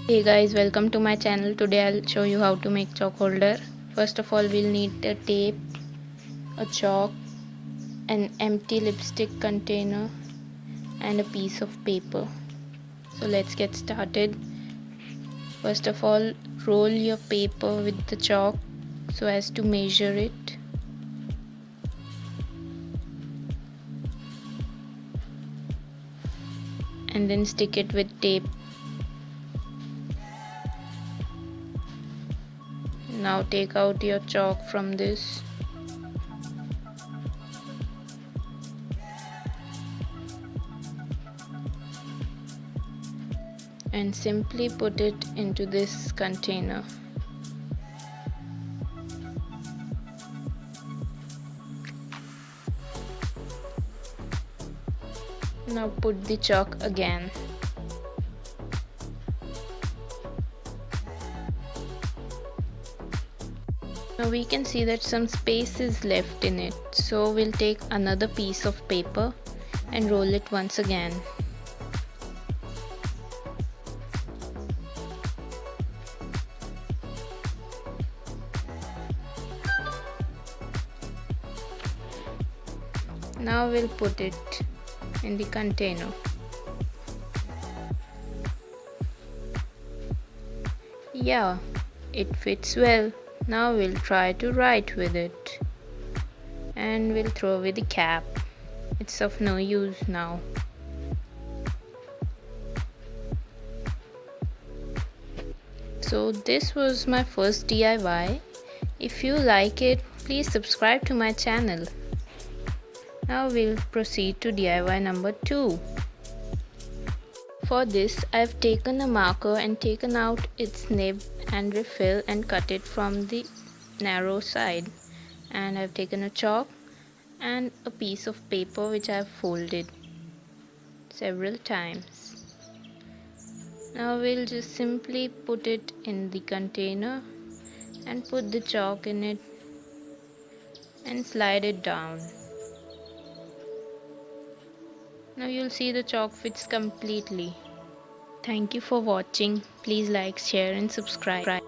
Hey guys, welcome to my channel. Today I'll show you how to make chalk holder. First of all, we'll need a tape, a chalk, an empty lipstick container and a piece of paper. So let's get started. First of all, roll your paper with the chalk so as to measure it. And then stick it with tape. Now take out your chalk from this. And simply put it into this container. Now put the chalk again. Now we can see that some space is left in it, so we'll take another piece of paper and roll it once again. Now we'll put it in the container. Yeah, it fits well. Now we'll try to write with it. And we'll throw away the cap. It's of no use now. So this was my first DIY. If you like it, please subscribe to my channel. Now we'll proceed to DIY number 2. For this, I've taken a marker and taken out its nib and refill and cut it from the narrow side. And I've taken a chalk and a piece of paper which I've folded several times. Now we'll just simply put it in the container and put the chalk in it and slide it down. Now you'll see the chalk fits completely. Thank you for watching. Please like, share and subscribe.